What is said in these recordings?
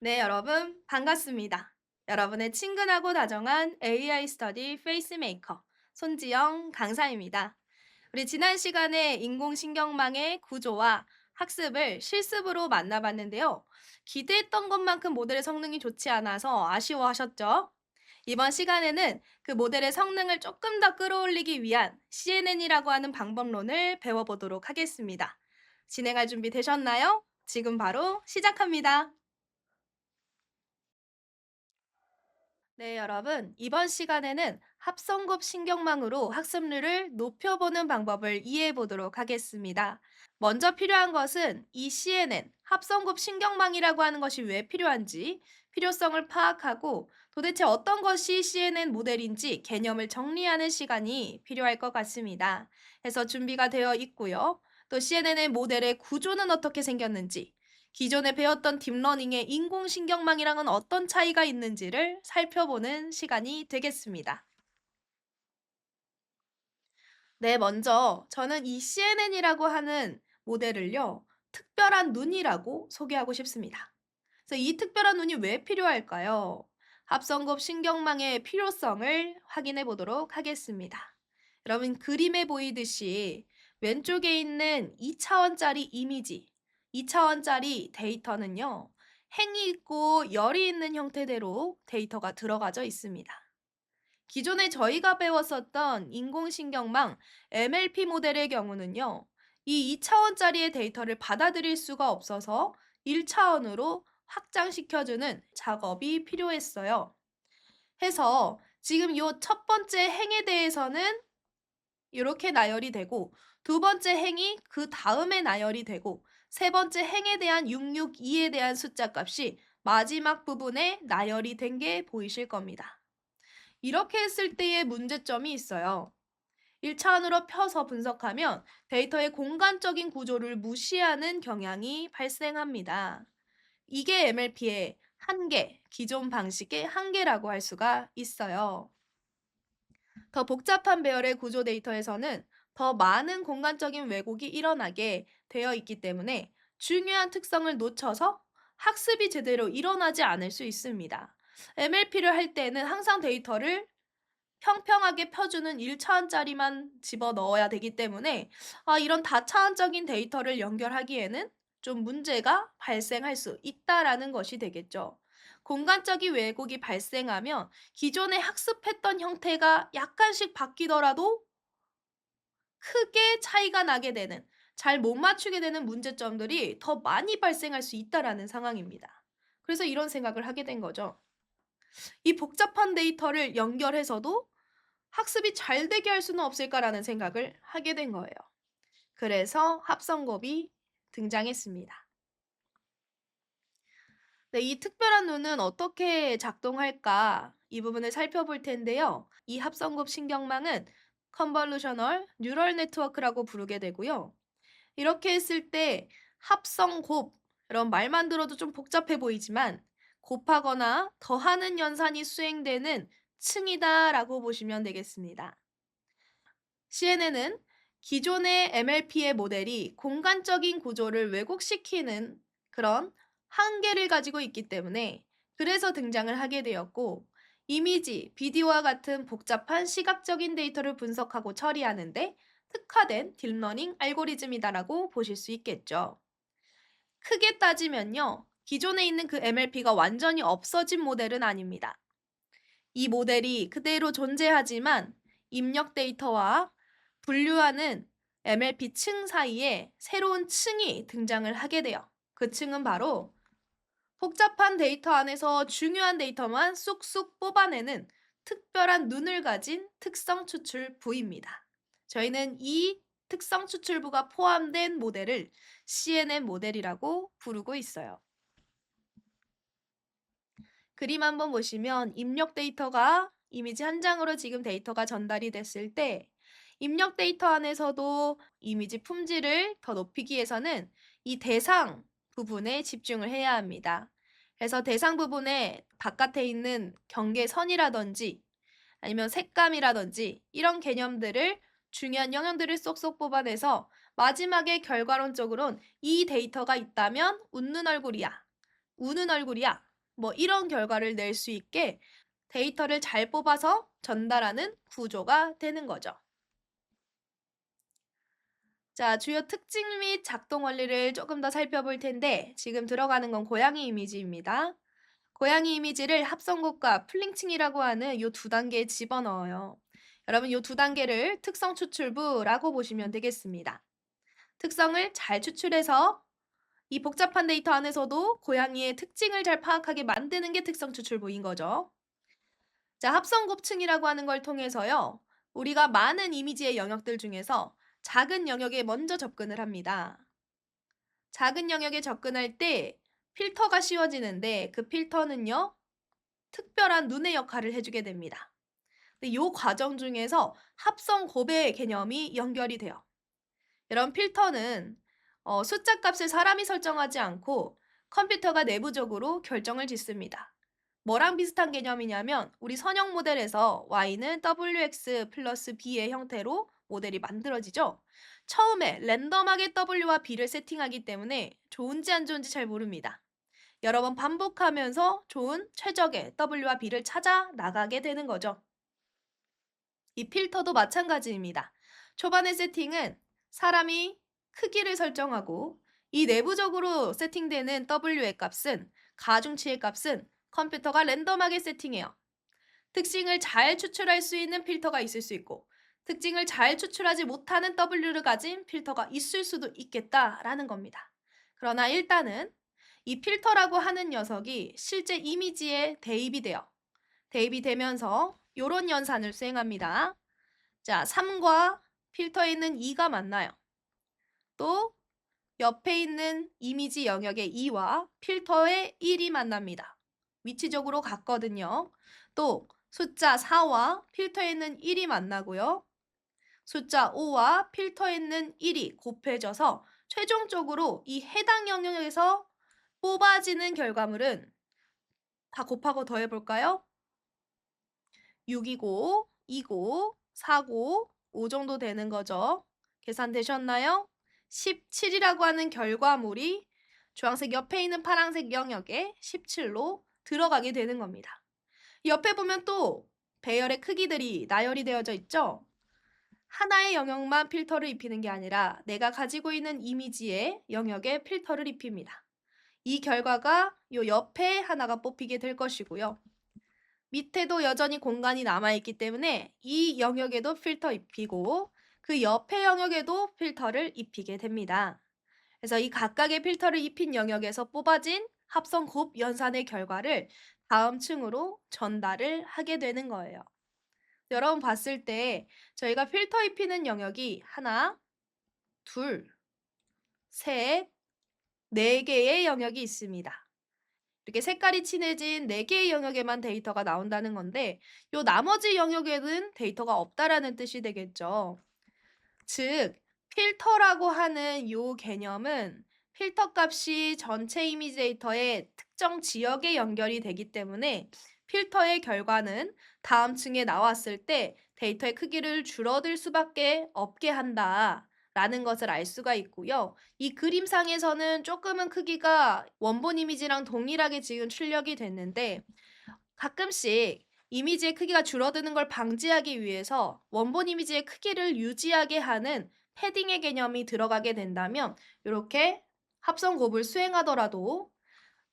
네, 여러분, 반갑습니다. 여러분의 친근하고 다정한 AI 스터디 페이스메이커 손지영 강사입니다. 우리 지난 시간에 인공신경망의 구조와 학습을 실습으로 만나봤는데요. 기대했던 것만큼 모델의 성능이 좋지 않아서 아쉬워하셨죠? 이번 시간에는 그 모델의 성능을 조금 더 끌어올리기 위한 CNN이라고 하는 방법론을 배워보도록 하겠습니다. 진행할 준비 되셨나요? 지금 바로 시작합니다. 네, 여러분. 이번 시간에는 합성급 신경망으로 학습률을 높여보는 방법을 이해해 보도록 하겠습니다. 먼저 필요한 것은 이 CNN, 합성급 신경망이라고 하는 것이 왜 필요한지, 필요성을 파악하고 도대체 어떤 것이 CNN 모델인지 개념을 정리하는 시간이 필요할 것 같습니다. 해서 준비가 되어 있고요. 또 CNN의 모델의 구조는 어떻게 생겼는지, 기존에 배웠던 딥러닝의 인공신경망이랑은 어떤 차이가 있는지를 살펴보는 시간이 되겠습니다. 네, 먼저 저는 이 CNN이라고 하는 모델을요, 특별한 눈이라고 소개하고 싶습니다. 그래서 이 특별한 눈이 왜 필요할까요? 합성급 신경망의 필요성을 확인해 보도록 하겠습니다. 여러분, 그림에 보이듯이 왼쪽에 있는 2차원짜리 이미지, 2차원짜리 데이터는요, 행이 있고 열이 있는 형태대로 데이터가 들어가져 있습니다. 기존에 저희가 배웠었던 인공신경망 MLP 모델의 경우는요, 이 2차원짜리의 데이터를 받아들일 수가 없어서 1차원으로 확장시켜주는 작업이 필요했어요. 해서 지금 이 첫 번째 행에 대해서는 이렇게 나열이 되고, 두 번째 행이 그 다음에 나열이 되고, 세 번째 행에 대한 662에 대한 숫자 값이 마지막 부분에 나열이 된 게 보이실 겁니다. 이렇게 했을 때의 문제점이 있어요. 1차원으로 펴서 분석하면 데이터의 공간적인 구조를 무시하는 경향이 발생합니다. 이게 MLP의 한계, 기존 방식의 한계라고 할 수가 있어요. 더 복잡한 배열의 구조 데이터에서는 더 많은 공간적인 왜곡이 일어나게 되어 있기 때문에 중요한 특성을 놓쳐서 학습이 제대로 일어나지 않을 수 있습니다. MLP를 할 때는 항상 데이터를 평평하게 펴주는 1차원짜리만 집어넣어야 되기 때문에 이런 다차원적인 데이터를 연결하기에는 좀 문제가 발생할 수 있다라는 것이 되겠죠. 공간적인 왜곡이 발생하면 기존에 학습했던 형태가 약간씩 바뀌더라도 크게 차이가 나게 되는, 잘 못 맞추게 되는 문제점들이 더 많이 발생할 수 있다라는 상황입니다. 그래서 이런 생각을 하게 된 거죠. 이 복잡한 데이터를 연결해서도 학습이 잘 되게 할 수는 없을까라는 생각을 하게 된 거예요. 그래서 합성곱이 등장했습니다. 네, 이 특별한 눈은 어떻게 작동할까? 이 부분을 살펴볼 텐데요. 이 합성곱 신경망은 컨볼루셔널 뉴럴 네트워크라고 부르게 되고요. 이렇게 했을 때 합성곱, 이런 말만 들어도 좀 복잡해 보이지만 곱하거나 더하는 연산이 수행되는 층이다라고 보시면 되겠습니다. CNN은 기존의 MLP의 모델이 공간적인 구조를 왜곡시키는 그런 한계를 가지고 있기 때문에 그래서 등장을 하게 되었고, 이미지, 비디오와 같은 복잡한 시각적인 데이터를 분석하고 처리하는데 특화된 딥러닝 알고리즘이다라고 보실 수 있겠죠. 크게 따지면요, 기존에 있는 그 MLP가 완전히 없어진 모델은 아닙니다. 이 모델이 그대로 존재하지만 입력 데이터와 분류하는 MLP 층 사이에 새로운 층이 등장을 하게 돼요. 그 층은 바로 복잡한 데이터 안에서 중요한 데이터만 쑥쑥 뽑아내는 특별한 눈을 가진 특성 추출 부입니다. 저희는 이 특성 추출부가 포함된 모델을 CNN 모델이라고 부르고 있어요. 그림 한번 보시면 입력 데이터가 이미지 한 장으로 지금 데이터가 전달이 됐을 때 입력 데이터 안에서도 이미지 품질을 더 높이기 위해서는 이 대상 부분에 집중을 해야 합니다. 그래서 대상 부분에 바깥에 있는 경계선이라든지 아니면 색감이라든지 이런 개념들을 중요한 영역들을 쏙쏙 뽑아내서 마지막에 결과론적으론 이 데이터가 있다면 웃는 얼굴이야, 우는 얼굴이야 뭐 이런 결과를 낼 수 있게 데이터를 잘 뽑아서 전달하는 구조가 되는 거죠. 자, 주요 특징 및 작동 원리를 조금 더 살펴볼 텐데 지금 들어가는 건 고양이 이미지입니다. 고양이 이미지를 합성곱과 플링칭이라고 하는 이 두 단계에 집어넣어요. 여러분 이 두 단계를 특성 추출부라고 보시면 되겠습니다. 특성을 잘 추출해서 이 복잡한 데이터 안에서도 고양이의 특징을 잘 파악하게 만드는 게 특성 추출부인 거죠. 자, 합성 곱층이라고 하는 걸 통해서요. 우리가 많은 이미지의 영역들 중에서 작은 영역에 먼저 접근을 합니다. 작은 영역에 접근할 때 필터가 씌워지는데 그 필터는요. 특별한 눈의 역할을 해주게 됩니다. 근데 이 과정 중에서 합성 곱의 개념이 연결이 돼요. 이런 필터는 숫자 값을 사람이 설정하지 않고 컴퓨터가 내부적으로 결정을 짓습니다. 뭐랑 비슷한 개념이냐면 우리 선형 모델에서 y는 wx 플러스 b의 형태로 모델이 만들어지죠. 처음에 랜덤하게 w와 b를 세팅하기 때문에 좋은지 안 좋은지 잘 모릅니다. 여러 번 반복하면서 좋은 최적의 w와 b를 찾아 나가게 되는 거죠. 이 필터도 마찬가지입니다. 초반의 세팅은 사람이 크기를 설정하고 이 내부적으로 세팅되는 w의 값은 가중치의 값은 컴퓨터가 랜덤하게 세팅해요. 특징을 잘 추출할 수 있는 필터가 있을 수 있고 특징을 잘 추출하지 못하는 W를 가진 필터가 있을 수도 있겠다라는 겁니다. 그러나 일단은 이 필터라고 하는 녀석이 실제 이미지에 대입이 돼요. 대입이 되면서 이런 연산을 수행합니다. 자, 3과 필터에 있는 2가 만나요. 또 옆에 있는 이미지 영역의 2와 필터의 1이 만납니다. 위치적으로 같거든요. 또 숫자 4와 필터에 있는 1이 만나고요. 숫자 5와 필터에 있는 1이 곱해져서 최종적으로 이 해당 영역에서 뽑아지는 결과물은 다 곱하고 더해볼까요? 6이고, 2고, 4고, 5 정도 되는 거죠. 계산되셨나요? 17이라고 하는 결과물이 주황색 옆에 있는 파란색 영역에 17로 들어가게 되는 겁니다. 옆에 보면 또 배열의 크기들이 나열이 되어져 있죠? 하나의 영역만 필터를 입히는 게 아니라 내가 가지고 있는 이미지의 영역에 필터를 입힙니다. 이 결과가 요 옆에 하나가 뽑히게 될 것이고요. 밑에도 여전히 공간이 남아있기 때문에 이 영역에도 필터 입히고 그 옆에 영역에도 필터를 입히게 됩니다. 그래서 이 각각의 필터를 입힌 영역에서 뽑아진 합성 곱 연산의 결과를 다음 층으로 전달을 하게 되는 거예요. 여러분 봤을 때 저희가 필터 입히는 영역이 하나, 둘, 셋, 네 개의 영역이 있습니다. 이렇게 색깔이 진해진 4개의 영역에만 데이터가 나온다는 건데 요 나머지 영역에는 데이터가 없다라는 뜻이 되겠죠. 즉, 필터라고 하는 요 개념은 필터 값이 전체 이미지 데이터의 특정 지역에 연결이 되기 때문에 필터의 결과는 다음 층에 나왔을 때 데이터의 크기를 줄어들 수밖에 없게 한다. 라는 것을 알 수가 있고요. 이 그림상에서는 조금은 크기가 원본 이미지랑 동일하게 지금 출력이 됐는데 가끔씩 이미지의 크기가 줄어드는 걸 방지하기 위해서 원본 이미지의 크기를 유지하게 하는 패딩의 개념이 들어가게 된다면 이렇게 합성 곱을 수행하더라도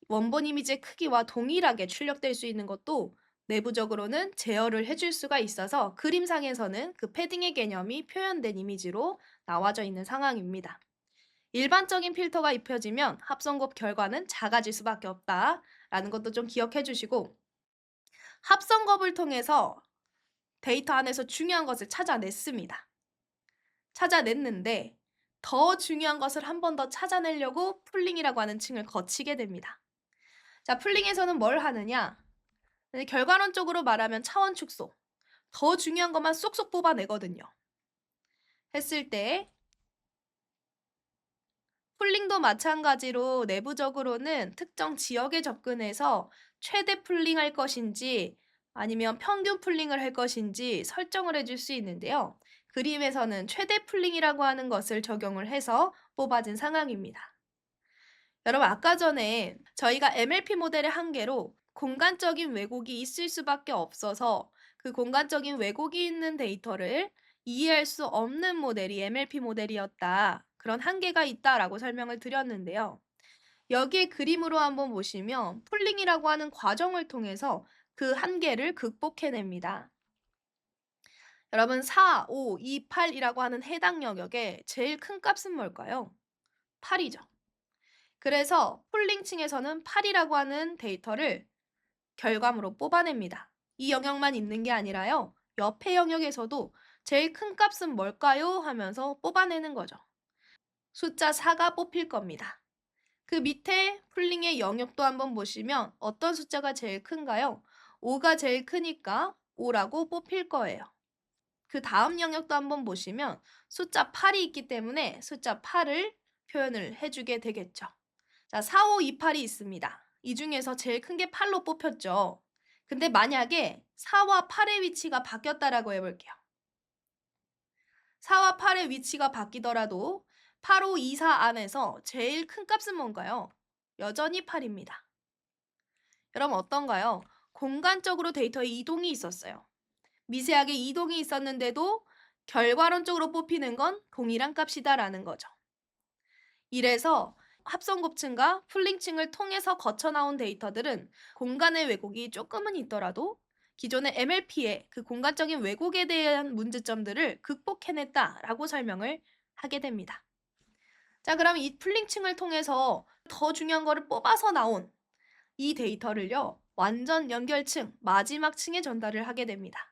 원본 이미지의 크기와 동일하게 출력될 수 있는 것도 내부적으로는 제어를 해줄 수가 있어서 그림상에서는 그 패딩의 개념이 표현된 이미지로 나와져 있는 상황입니다. 일반적인 필터가 입혀지면 합성곱 결과는 작아질 수밖에 없다라는 것도 좀 기억해 주시고 합성곱을 통해서 데이터 안에서 중요한 것을 찾아냈습니다. 찾아냈는데 더 중요한 것을 한 번 더 찾아내려고 풀링이라고 하는 층을 거치게 됩니다. 자, 풀링에서는 뭘 하느냐? 결과론적으로 말하면 차원 축소. 더 중요한 것만 쏙쏙 뽑아내거든요. 했을 때 풀링도 마찬가지로 내부적으로는 특정 지역에 접근해서 최대 풀링할 것인지 아니면 평균 풀링을 할 것인지 설정을 해줄 수 있는데요. 그림에서는 최대 풀링이라고 하는 것을 적용을 해서 뽑아진 상황입니다. 여러분 아까 전에 저희가 MLP 모델의 한계로 공간적인 왜곡이 있을 수밖에 없어서 그 공간적인 왜곡이 있는 데이터를 이해할 수 없는 모델이 MLP 모델이었다. 그런 한계가 있다라고 설명을 드렸는데요. 여기에 그림으로 한번 보시면 풀링이라고 하는 과정을 통해서 그 한계를 극복해냅니다. 여러분 4, 5, 2, 8이라고 하는 해당 영역의 제일 큰 값은 뭘까요? 8이죠. 그래서 폴링층에서는 8이라고 하는 데이터를 결과물로 뽑아냅니다. 이 영역만 있는 게 아니라요. 옆에 영역에서도 제일 큰 값은 뭘까요? 하면서 뽑아내는 거죠. 숫자 4가 뽑힐 겁니다. 그 밑에 풀링의 영역도 한번 보시면 어떤 숫자가 제일 큰가요? 5가 제일 크니까 5라고 뽑힐 거예요. 그 다음 영역도 한번 보시면 숫자 8이 있기 때문에 숫자 8을 표현을 해주게 되겠죠. 자, 4, 5, 2, 8이 있습니다. 이 중에서 제일 큰 게 8로 뽑혔죠. 근데 만약에 4와 8의 위치가 바뀌었다라고 해볼게요. 4와 8의 위치가 바뀌더라도 8, 5, 2, 4 안에서 제일 큰 값은 뭔가요? 여전히 8입니다. 여러분 어떤가요? 공간적으로 데이터에 이동이 있었어요. 미세하게 이동이 있었는데도 결과론적으로 뽑히는 건 동일한 값이다라는 거죠. 이래서 합성 곱층과 풀링층을 통해서 거쳐 나온 데이터들은 공간의 왜곡이 조금은 있더라도 기존의 MLP의 그 공간적인 왜곡에 대한 문제점들을 극복해냈다라고 설명을 하게 됩니다. 자, 그럼 이 풀링층을 통해서 더 중요한 거를 뽑아서 나온 이 데이터를요, 완전 연결층, 마지막 층에 전달을 하게 됩니다.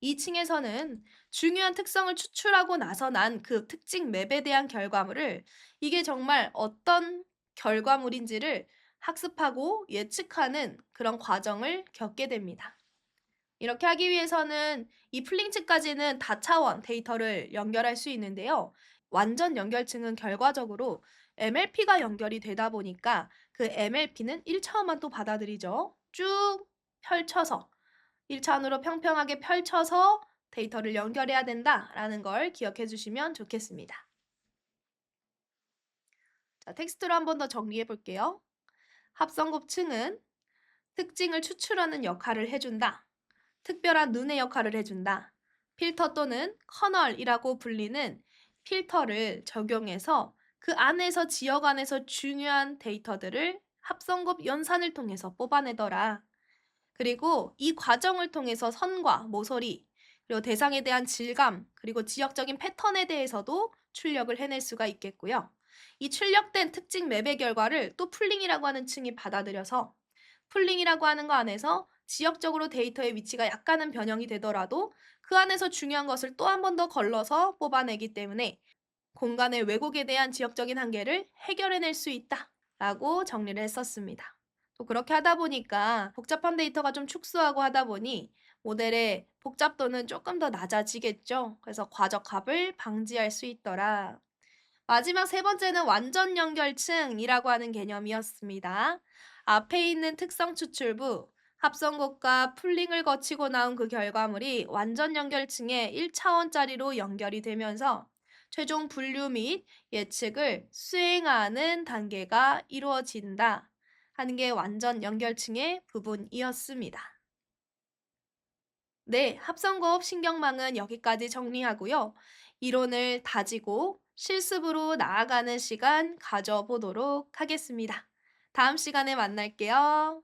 이 층에서는 중요한 특성을 추출하고 나서 난 그 특징 맵에 대한 결과물을 이게 정말 어떤 결과물인지를 학습하고 예측하는 그런 과정을 겪게 됩니다. 이렇게 하기 위해서는 이 풀링층까지는 다차원 데이터를 연결할 수 있는데요. 완전 연결층은 결과적으로 MLP가 연결이 되다 보니까 그 MLP는 1차원만 또 받아들이죠. 쭉 펼쳐서 1차원으로 평평하게 펼쳐서 데이터를 연결해야 된다라는 걸 기억해 주시면 좋겠습니다. 자, 텍스트로 한 번 더 정리해 볼게요. 합성곱층은 특징을 추출하는 역할을 해준다. 특별한 눈의 역할을 해준다. 필터 또는 커널이라고 불리는 필터를 적용해서 그 안에서 지역 안에서 중요한 데이터들을 합성곱 연산을 통해서 뽑아내더라. 그리고 이 과정을 통해서 선과 모서리, 그리고 대상에 대한 질감, 그리고 지역적인 패턴에 대해서도 출력을 해낼 수가 있겠고요. 이 출력된 특징 맵의 결과를 또 풀링이라고 하는 층이 받아들여서 풀링이라고 하는 거 안에서 지역적으로 데이터의 위치가 약간은 변형이 되더라도 그 안에서 중요한 것을 또 한 번 더 걸러서 뽑아내기 때문에 공간의 왜곡에 대한 지역적인 한계를 해결해낼 수 있다라고 정리를 했었습니다. 또 그렇게 하다 보니까 복잡한 데이터가 좀 축소하고 하다 보니 모델의 복잡도는 조금 더 낮아지겠죠. 그래서 과적합을 방지할 수 있더라. 마지막 세 번째는 완전 연결층이라고 하는 개념이었습니다. 앞에 있는 특성 추출부, 합성곱과 풀링을 거치고 나온 그 결과물이 완전 연결층의 1차원짜리로 연결이 되면서 최종 분류 및 예측을 수행하는 단계가 이루어진다 하는 게 완전 연결층의 부분이었습니다. 네, 합성고업 신경망은 여기까지 정리하고요. 이론을 다지고 실습으로 나아가는 시간 가져보도록 하겠습니다. 다음 시간에 만날게요.